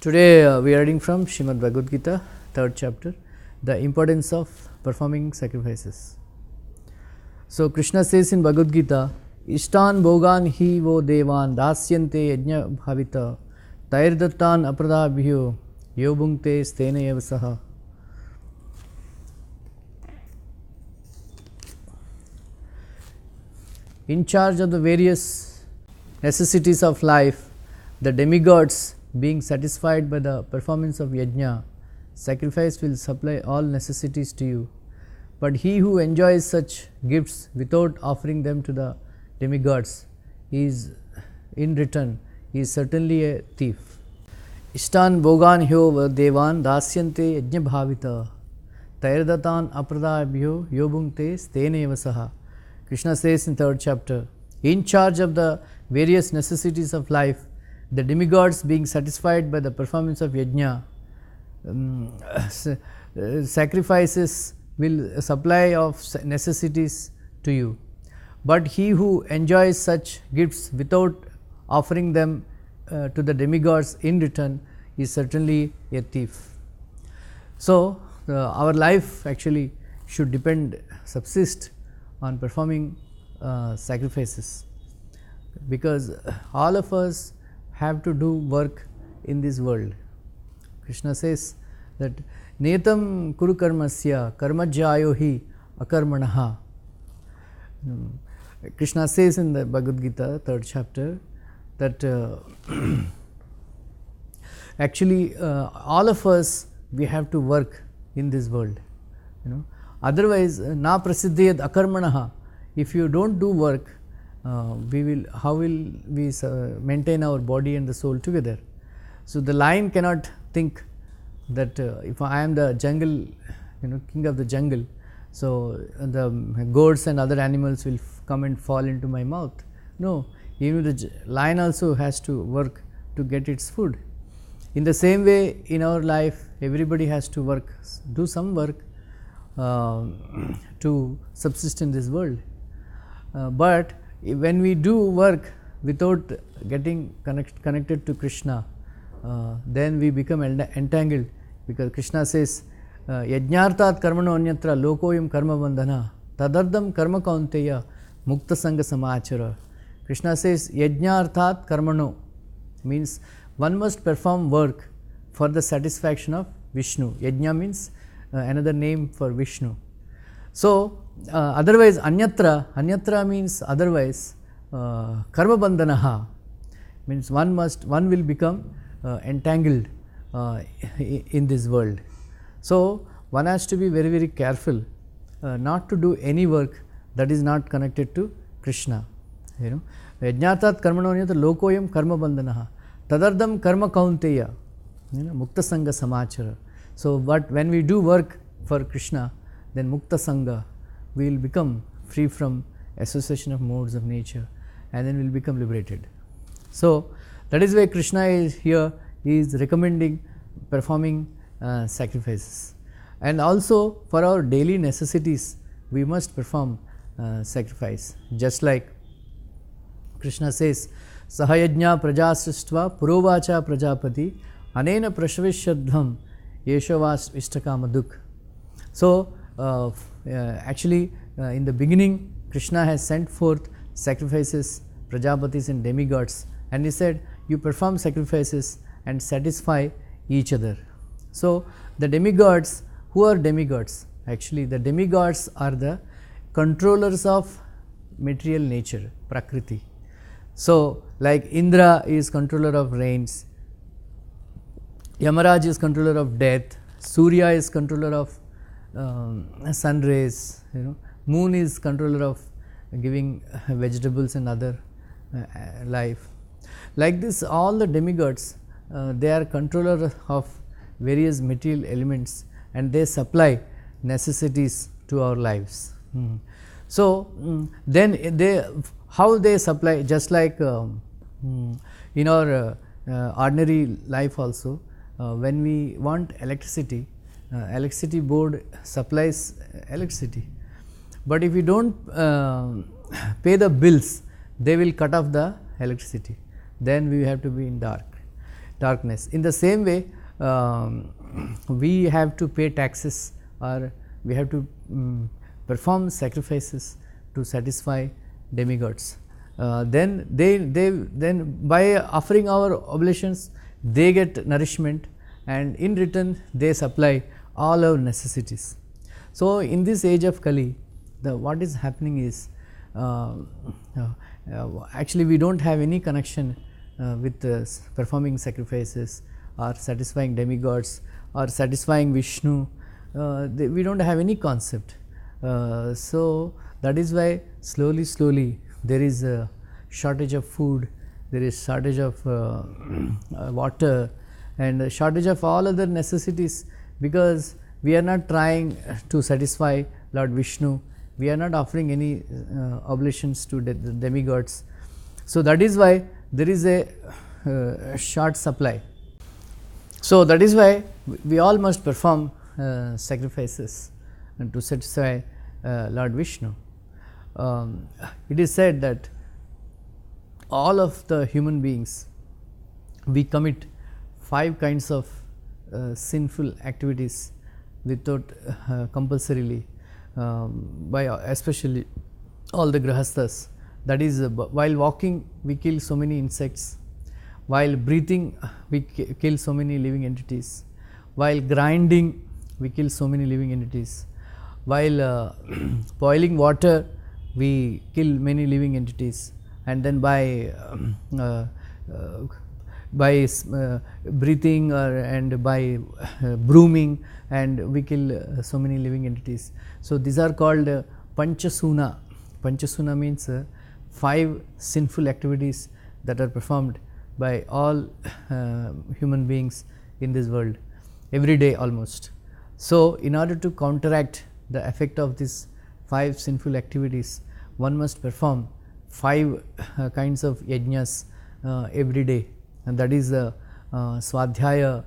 Today we are reading from Srimad Bhagavad Gita, 3rd chapter, the importance of performing sacrifices. So, Krishna says in Bhagavad Gita, Ishtan bhogan hi vo devan dasyante yajna bhavita tairdattan apradabhyo yobungte stena yavasaha. In charge of the various necessities of life, the demigods being satisfied by the performance of yajna, sacrifice will supply all necessities to you. But he who enjoys such gifts without offering them to the demigods is in return is certainly a thief. Ishtan bhogan hyo devan dasyante yajna bhavita tairdatan apradabhyo yobungte stena yavasaha. Krishna says in 3rd chapter, in charge of the various necessities of life, the demigods being satisfied by the performance of yajna, sacrifices will supply of necessities to you. But he who enjoys such gifts without offering them to the demigods in return is certainly a thief. So, our life actually should subsist on performing sacrifices, because all of us have to do work in this world. Krishna says that netam kuru karmasya karmajyayo hi akarmanaha. Krishna says in the Bhagavad Gita 3rd chapter that actually all of us, we have to work in this world, otherwise na prasiddhyad akarmanaha. If you don't do work, how will we maintain our body and the soul together? So, the lion cannot think that if I am the jungle, king of the jungle, so the goats and other animals will come and fall into my mouth. No, even the lion also has to work to get its food. In the same way, in our life, everybody has to work, do some work to subsist in this world. But when we do work without getting connected to Krishna, then we become entangled, because Krishna says, yajnartat karmano anyatra lokoyam karma bandhana tadardam karma kaunteya mukta sanga samachara. Krishna says yajnartat karmano means one must perform work for the satisfaction of Vishnu. Yajna means another name for Vishnu. So, otherwise anyatra means otherwise, karma bandhanaha means one will become entangled in this world. So, one has to be very, very careful not to do any work that is not connected to Krishna. Yajnatat karmano anyatra lokoyam karma bandhanaha tadardam karma kaunteya mukta sanga samachara. So, but when we do work for Krishna, then mukta sangha, we will become free from association of modes of nature, and then we will become liberated. So, that is why Krishna is here, he is recommending performing sacrifices. And also for our daily necessities, we must perform sacrifice. Just like Krishna says, sahayajna prajasristva purovacha prajapati anena prashvishadham yeshavas ishtakamaduk. So, actually in the beginning, Krishna has sent forth sacrifices, prajapatis and demigods, and he said, you perform sacrifices and satisfy each other. So, the demigods, who are demigods? Actually, the demigods are the controllers of material nature, prakriti. So, like Indra is controller of rains, Yamaraj is controller of death, Surya is controller of sun rays, moon is controller of giving vegetables and other life. Like this, all the demigods, they are controller of various material elements, and they supply necessities to our lives. So, then how they supply, just like in our ordinary life also, when we want electricity, electricity board supplies electricity, but if you don't pay the bills, they will cut off the electricity, then we have to be in dark. darkness. In the same way, we have to pay taxes, or we have to perform sacrifices to satisfy demigods. Then by offering our oblations, they get nourishment, and in return they supply all our necessities. So, in this age of Kali, what is happening is actually we do not have any connection with performing sacrifices or satisfying demigods or satisfying Vishnu. We do not have any concept. So, that is why slowly there is a shortage of food, there is shortage of water, and a shortage of all other necessities, because we are not trying to satisfy Lord Vishnu, we are not offering any oblations to the demigods. So, that is why there is a short supply. So, that is why we all must perform sacrifices to satisfy Lord Vishnu. It is said that all of the human beings, we commit 5 kinds of sinful activities without compulsorily, by especially all the grahasthas. That is, while walking we kill so many insects, while breathing we kill so many living entities, while grinding we kill so many living entities, while boiling water we kill many living entities, and then by breathing and by brooming, and we kill so many living entities. So, these are called Panchasuna. Panchasuna means 5 sinful activities that are performed by all human beings in this world every day almost. So, in order to counteract the effect of these 5 sinful activities, one must perform 5 kinds of yajnas every day, and that is Swadhyaya,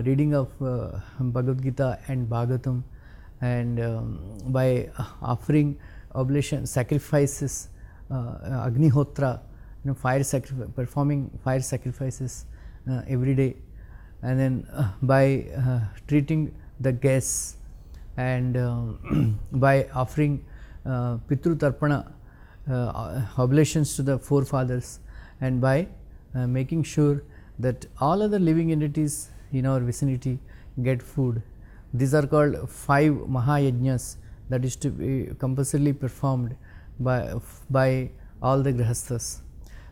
reading of Bhagavad Gita and Bhagavatam, and by offering oblation sacrifices, Agnihotra, performing fire sacrifices every day, and then by treating the guests, and by offering Pitru Tarpana, oblations to the forefathers, and by making sure that all other living entities in our vicinity get food. These are called 5 Mahayajnas that is to be compulsorily performed by all the grahasthas.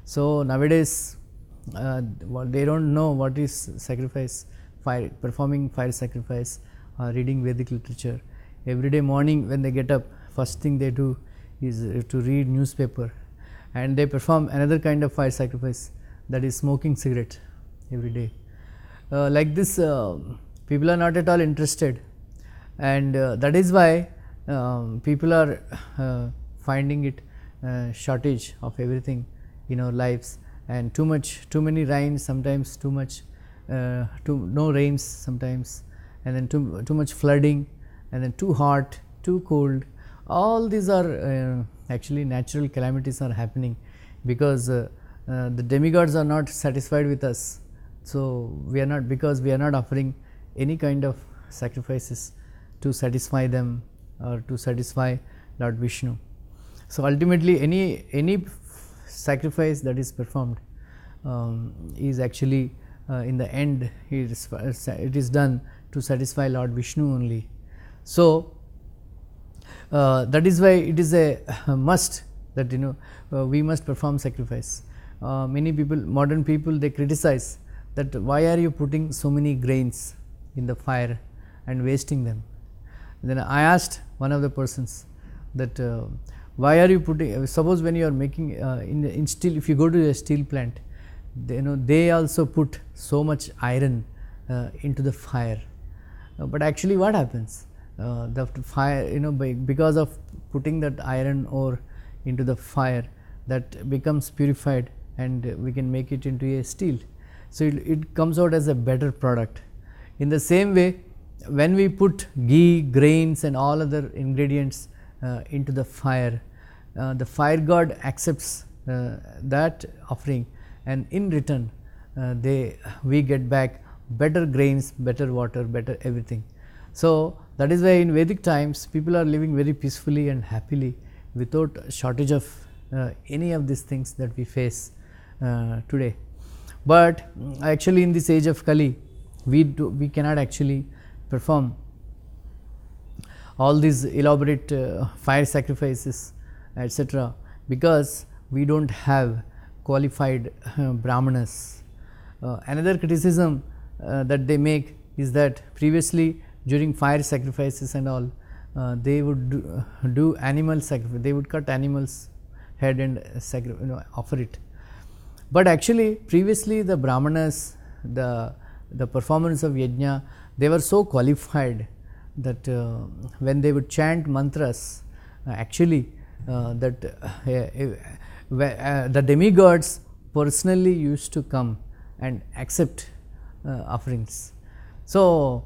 So, nowadays they do not know what is sacrifice, performing fire sacrifice, reading Vedic literature. Every day morning when they get up, first thing they do is to read newspaper, and they perform another kind of fire sacrifice, that is smoking cigarette every day. Like this, people are not at all interested, and that is why people are finding it shortage of everything in our lives, and too many rains, sometimes too much, no rains sometimes, and then too much flooding, and then too hot, too cold. All these are actually natural calamities are happening, because the demigods are not satisfied with us. So, we are not, because we are not offering any kind of sacrifices to satisfy them or to satisfy Lord Vishnu. So, ultimately any sacrifice that is performed is actually in the end it is done to satisfy Lord Vishnu only. So, that is why it is a must that we must perform sacrifice. Many people, modern people, they criticize that why are you putting so many grains in the fire and wasting them. Then I asked one of the persons that why are you putting, suppose when you are making in steel, if you go to a steel plant, they also put so much iron into the fire, but actually what happens, the fire, because of putting that iron ore into the fire, that becomes purified and we can make it into a steel. So, it comes out as a better product. In the same way, when we put ghee, grains and all other ingredients into the fire god accepts that offering, and in return we get back better grains, better water, better everything. So, that is why in Vedic times people are living very peacefully and happily without shortage of any of these things that we face today. But actually in this age of Kali, we cannot actually perform all these elaborate fire sacrifices, etc., because we do not have qualified Brahmanas. Another criticism that they make is that previously during fire sacrifices and all, they would do animal sacrifice, they would cut animals head and offer it. But actually previously the Brahmanas, the performance of yajna, they were so qualified that when they would chant mantras, actually the demigods personally used to come and accept offerings. So,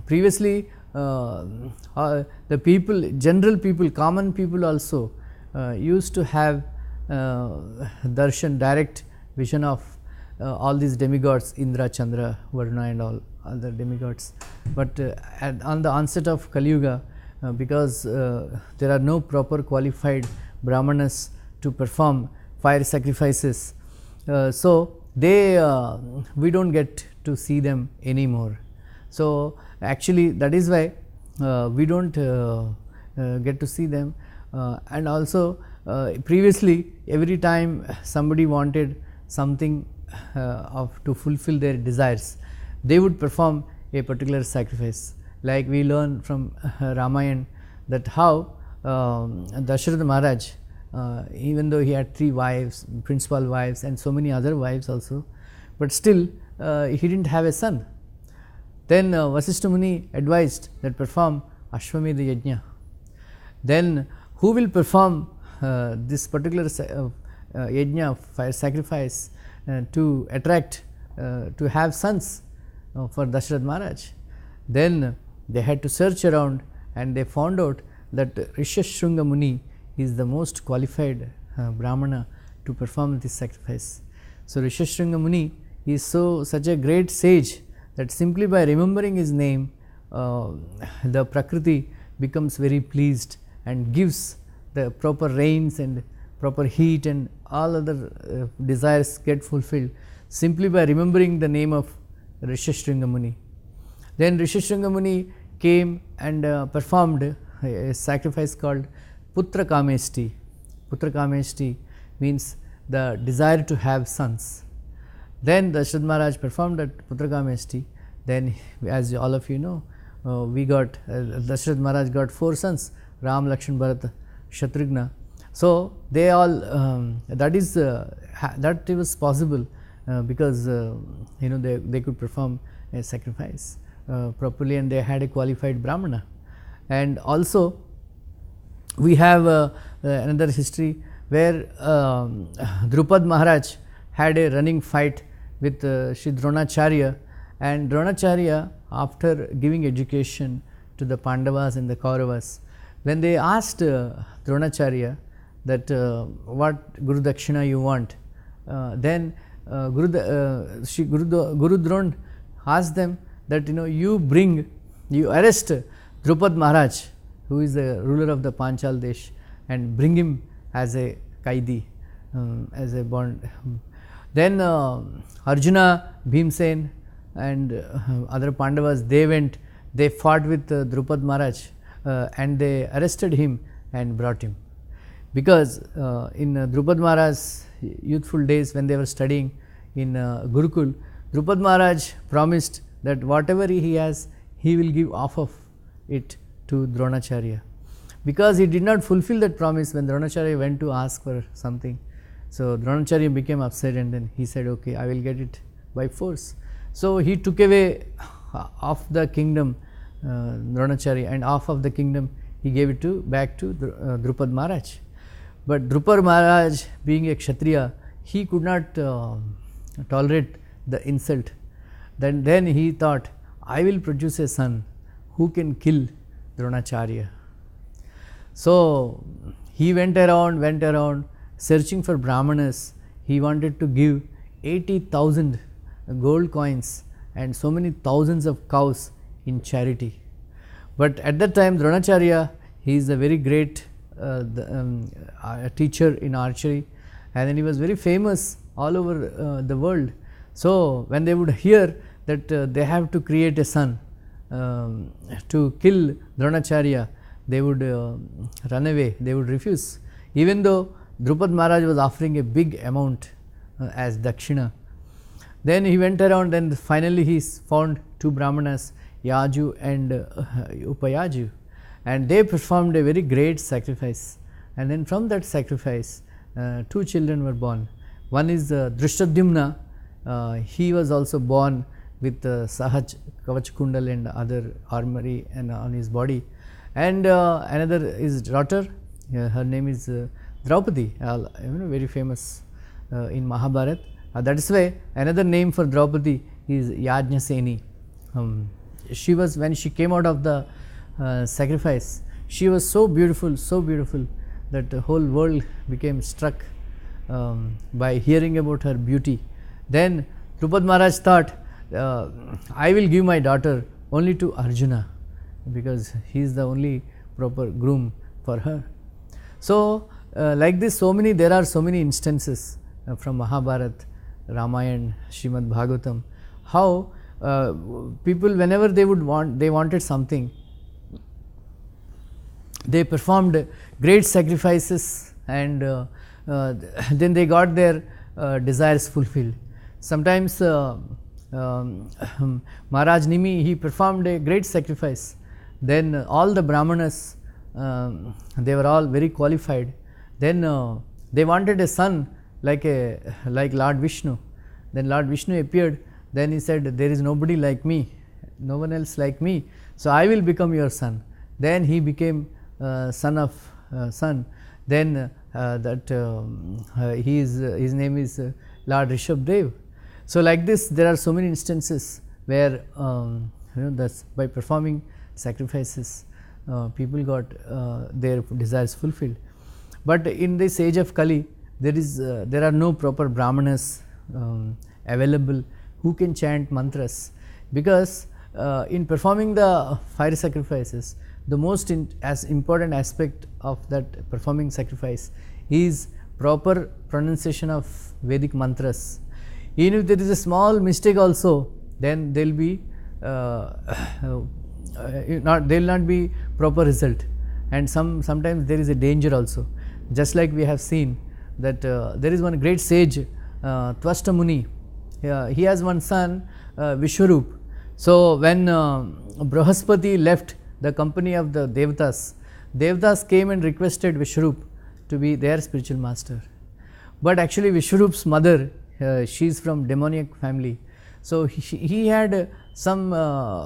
previously the people, general people, common people also used to have darshan, direct vision of all these demigods, Indra, Chandra, Varuna and all other demigods. But on the onset of Kali Yuga, because there are no proper qualified Brahmanas to perform fire sacrifices, so they we do not get to see them anymore. So, actually that is why we do not get to see them, and also previously every time somebody wanted something to fulfill their desires, they would perform a particular sacrifice. Like we learn from Ramayana that how Dasharatha Maharaj, even though he had 3 wives, principal wives and so many other wives also, but still he did not have a son. Then Vasishtha Muni advised that perform Ashwamedha Yajna. Then who will perform this particular yajna, fire sacrifice, to attract, to have sons for Dasharatha Maharaj? Then they had to search around and they found out that Rishashrunga Muni is the most qualified Brahmana to perform this sacrifice. So, Rishashrunga Muni is such a great sage that simply by remembering his name, the Prakriti becomes very pleased and gives the proper rains and proper heat and all other desires get fulfilled simply by remembering the name of Rishashrunga Muni. Then Rishashrunga Muni came and performed a sacrifice called Putra Kameshti. Putra Kameshti means the desire to have sons. Then Dasharatha Maharaj performed that Putra Kameshti. Then, as all of you know, we got Dasharatha Maharaj got 4 sons, Ram, Lakshman, Bharata, Shatrugna. So, they all that it was possible because they could perform a sacrifice properly and they had a qualified Brahmana. And also we have another history where Drupad Maharaj had a running fight with Shri Dronacharya, and Dronacharya, after giving education to the Pandavas and the Kauravas, when they asked Dronacharya that what Guru Dakshina you want, then Guru Dron asked them that you arrest Drupad Maharaj, who is the ruler of the Panchal Desh, and bring him as a Kaidi, as a bond. Then Arjuna, Bhimsen and other Pandavas, they fought with Drupad Maharaj and they arrested him and brought him. Because in Drupad Maharaj's youthful days when they were studying in Gurukul, Drupad Maharaj promised that whatever he has, he will give half of it to Dronacharya. Because he did not fulfill that promise when Dronacharya went to ask for something. So, Dronacharya became upset and then he said, okay, I will get it by force. So, he took away half the kingdom, Dronacharya, and half of the kingdom he gave it back to Drupad Maharaj. But Drupad Maharaj, being a Kshatriya, he could not tolerate the insult. Then he thought, I will produce a son who can kill Dronacharya. So, he went around searching for Brahmanas. He wanted to give 80,000 gold coins and so many thousands of cows in charity. But at that time Dronacharya, he is a very great teacher in archery, and then he was very famous all over the world. So, when they would hear that they have to create a son to kill Dronacharya, they would run away, they would refuse, even though Drupad Maharaj was offering a big amount as dakshina. Then he went around and finally he found two Brahmanas, Yaju and Upayaju, and they performed a very great sacrifice, and then from that sacrifice two children were born. One is Drishtadyumna, he was also born with Sahaj, Kavach Kundal and other armory and on his body, and another is daughter, her name is Draupadi, very famous in Mahabharata. That is why another name for Draupadi is Yajnaseni. She was, when she came out of the sacrifice, she was so beautiful that the whole world became struck by hearing about her beauty. Then Drupad Maharaj thought, I will give my daughter only to Arjuna, because he is the only proper groom for her. So, like this, there are so many instances from Mahabharata, Ramayana, Srimad Bhagavatam, how people, whenever they wanted something, they performed great sacrifices, and then they got their desires fulfilled. Sometimes Maharaj Nimi, he performed a great sacrifice. Then all the Brahmanas, they were all very qualified. Then they wanted a son like Lord Vishnu. Then Lord Vishnu appeared. Then he said, there is nobody like me, no one else like me, so I will become your son. Then he became son of son. Then his name is Lord Rishabdev. So, like this, there are so many instances where that's by performing sacrifices, people got their desires fulfilled. But in this age of Kali, there are no proper Brahmanas available who can chant mantras, because in performing the fire sacrifices, the most important aspect of that performing sacrifice is proper pronunciation of Vedic mantras. Even if there is a small mistake also, then there will be there will not be proper result, and sometimes there is a danger also. Just like we have seen that there is one great sage, Twasta Muni. He has one son, Vishwarup. So, when Brahaspati left the company of the Devatas came and requested Vishwarup to be their spiritual master. But actually Vishwarup's mother, she is from demoniac family. So, he had some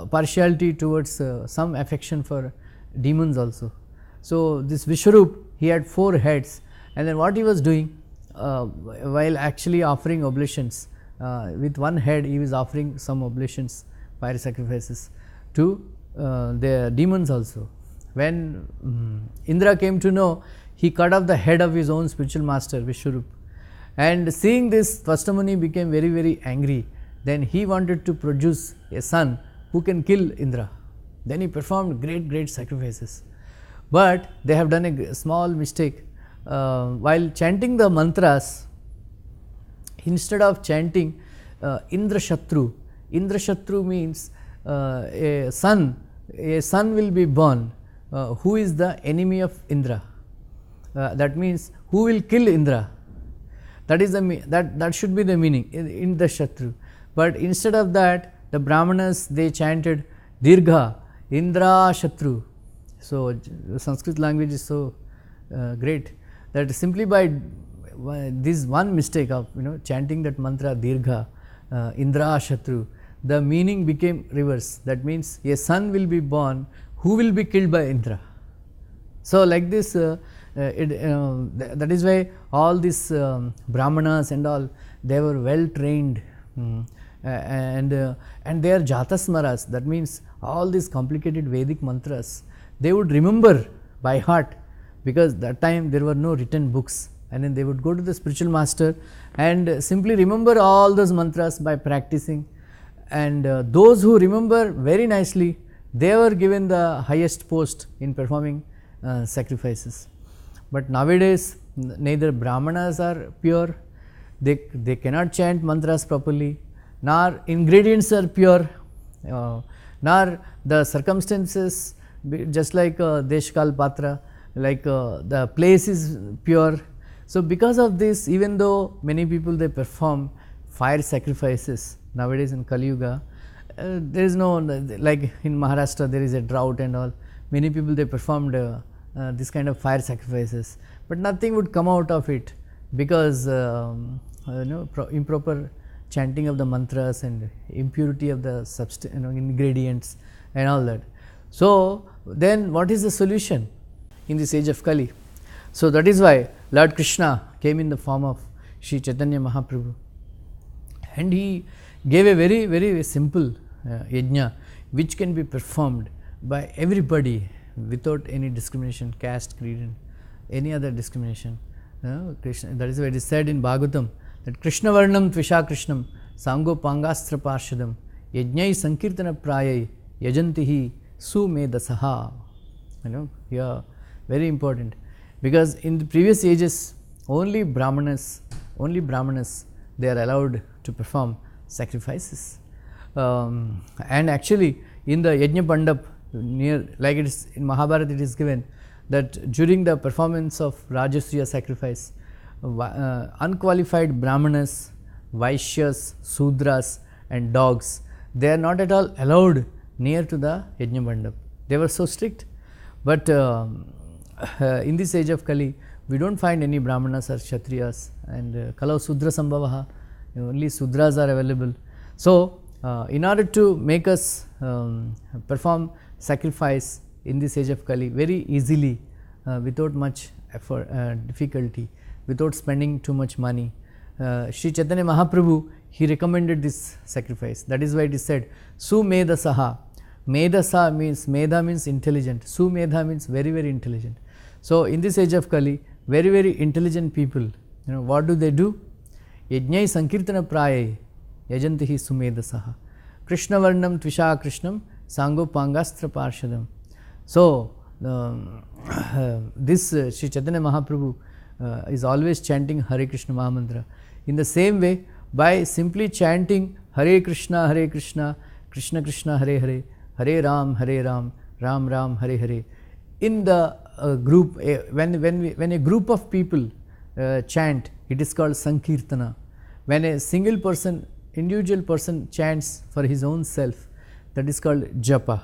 partiality towards some affection for demons also. So, this Vishwarup, he had 4 heads, and then what he was doing while actually offering oblations, with one head he was offering some oblations, fire sacrifices to the demons also. When Indra came to know, he cut off the head of his own spiritual master Vishwarup, and seeing this, Tvastamuni became very angry. Then he wanted to produce a son who can kill Indra. Then he performed great sacrifices, but they have done a small mistake. While chanting the mantras, instead of chanting Indra Shatru means a son will be born who is the enemy of Indra. That means who will kill Indra. That is that should be the meaning, Indra Shatru. But instead of that, the Brahmanas, they chanted Dirgha, Indra Shatru. So, Sanskrit language is so great that simply by this one mistake of chanting that mantra Dirgha, Indra Shatru, the meaning became reverse. That means a son will be born who will be killed by Indra. So, like this, that is why all these Brahmanas and all, they were well trained, and they are Jatasmaras. That means all these complicated Vedic mantras they would remember by heart, because that time there were no written books, and then they would go to the spiritual master and simply remember all those mantras by practicing, and those who remember very nicely, they were given the highest post in performing sacrifices. But nowadays neither brahmanas are pure, they cannot chant mantras properly, nor ingredients are pure, nor the circumstances, just like Deshkal Patra, like the place is pure. So, because of this, even though many people they perform fire sacrifices nowadays in Kali Yuga, there is no, like in Maharashtra there is a drought and all, many people they performed this kind of fire sacrifices, but nothing would come out of it, because improper chanting of the mantras and impurity of the ingredients and all that. So, then what is the solution in this age of Kali? So, that is why Lord Krishna came in the form of Sri Chaitanya Mahaprabhu, and he gave a very, very simple yajna which can be performed by everybody without any discrimination, caste, creed and any other discrimination. Krishna, that is why it is said in Bhagavatam that Krishna Varnam Tvisha Krishnam Sango Pangastra Parshadam Yajnai Sankirtana Prayai Yajantihi Sumedasaha. Here very important, because in the previous ages only Brahmanas they are allowed to perform sacrifices, and actually in the Yajna Pandap, near, like it is in Mahabharata, it is given that during the performance of Rajasuya sacrifice, unqualified Brahmanas, Vaishyas, Sudras and dogs, they are not at all allowed near to the Yajna Mandap. They were so strict, but in this age of Kali, we do not find any Brahmanas or Kshatriyas, and Kalau Sudra Sambhavaha, only Sudras are available. So, in order to make us perform sacrifice in this age of Kali very easily, without much effort, difficulty, without spending too much money, Sri Chaitanya Mahaprabhu, he recommended this sacrifice. That is why it is said Sumedasaha. Medasa means, Medha means intelligent, Sumedha means very, very intelligent. So, in this age of Kali, very, very intelligent people, what do? Yajnai Sankirtana Prayai Yajantihi Sumedasaha Krishna Varnam Tvisha Krishnam Sango Pangastra Parshadam. So, this Sri Chaitanya Mahaprabhu is always chanting Hare Krishna Mahamantra. In the same way, by simply chanting Hare Krishna, Krishna Krishna, Hare Hare, Hare Ram, Ram Ram, Hare Hare, in the group, when a group of people chant, it is called Sankirtana. When a single person, individual person chants for his own self, that is called Japa.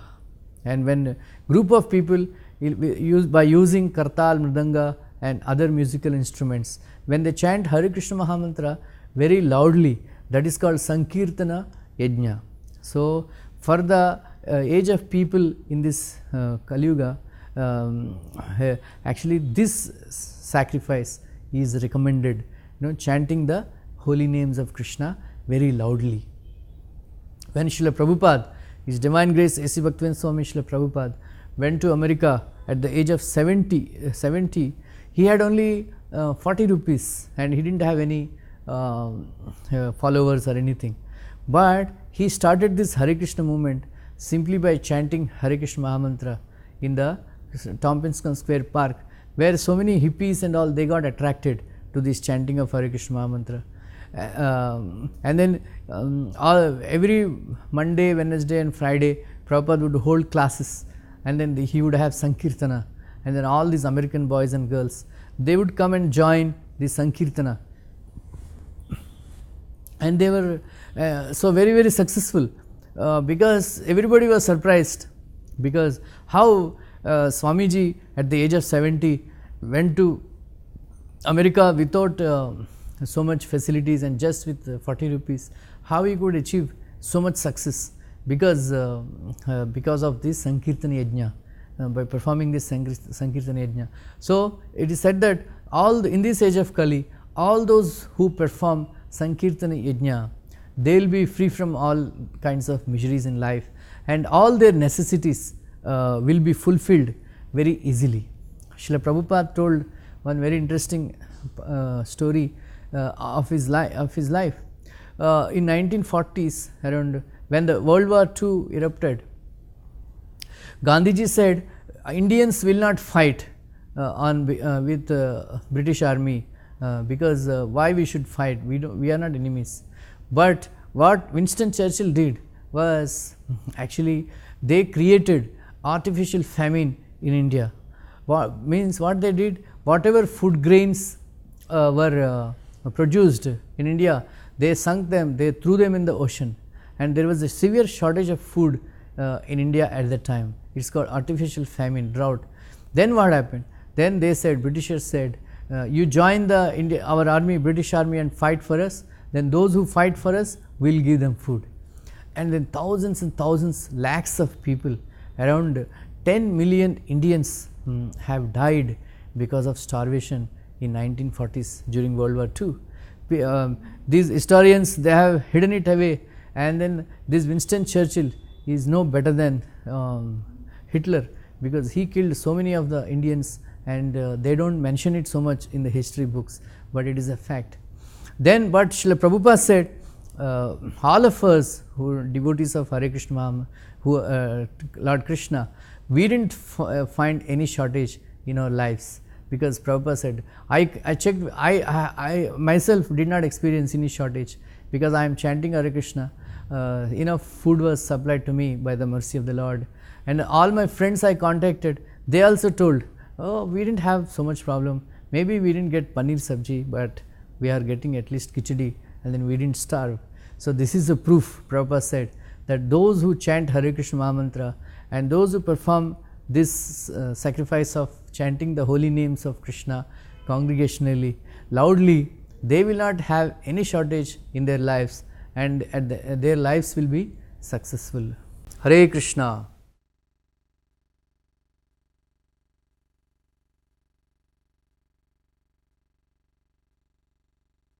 And when a group of people by using Kartal, Mridanga and other musical instruments, when they chant Hare Krishna Mahamantra very loudly, that is called Sankirtana Yajna. So, for the age of people in this Kali Yuga, actually this sacrifice is recommended, chanting the holy names of Krishna very loudly. When Srila Prabhupada, His Divine Grace A.C. Bhaktivinoda Swami Srila Prabhupada went to America at the age of 70, he had only 40 rupees and he did not have any followers or anything. But he started this Hare Krishna movement simply by chanting Hare Krishna Mahamantra in the Tompkins Square Park, where so many hippies and all, they got attracted to this chanting of Hare Krishna Mahamantra. And then every Monday, Wednesday and Friday, Prabhupada would hold classes, and then he would have Sankirtana, and then all these American boys and girls, they would come and join the Sankirtana, and they were so very, very successful, because everybody was surprised, because how Swamiji at the age of 70 went to America without so much facilities and just with 40 rupees, how he could achieve so much success, because of this Sankirtan Yajna, by performing this Sankirtan Yajna. So, it is said that in this age of Kali, all those who perform Sankirtan Yajna, they will be free from all kinds of miseries in life, and all their necessities will be fulfilled very easily. Srila Prabhupada told one very interesting story of his life. In 1940s, around when the World War II erupted, Gandhiji said Indians will not fight with British army because why we should fight, we are not enemies. But what Winston Churchill did was actually they created artificial famine in India. Means what they did, whatever food grains were produced in India, they sunk them, they threw them in the ocean, and there was a severe shortage of food in India at that time. It is called artificial famine, drought. Then what happened? Then they said, Britishers said, you join our army, British army, and fight for us, then those who fight for us, we will give them food. And then thousands and thousands, lakhs of people, around 10 million Indians have died because of starvation in 1940s during World War II. These historians, they have hidden it away, and then this Winston Churchill is no better than Hitler, because he killed so many of the Indians, and they do not mention it so much in the history books, but it is a fact. Then but Srila Prabhupada said, all of us who are devotees of Hare Krishna Mahamaya, who Lord Krishna, we did not find any shortage in our lives, because Prabhupada said, I checked, I myself did not experience any shortage, because I am chanting Hare Krishna. Enough food was supplied to me by the mercy of the Lord, and all my friends I contacted, they also told, oh, we did not have so much problem, maybe we did not get paneer sabji, but we are getting at least khichdi, and then we did not starve. So this is the proof, Prabhupada said, that those who chant Hare Krishna Mahamantra and those who perform this sacrifice of chanting the holy names of Krishna congregationally, loudly, they will not have any shortage in their lives, and their lives will be successful. Hare Krishna.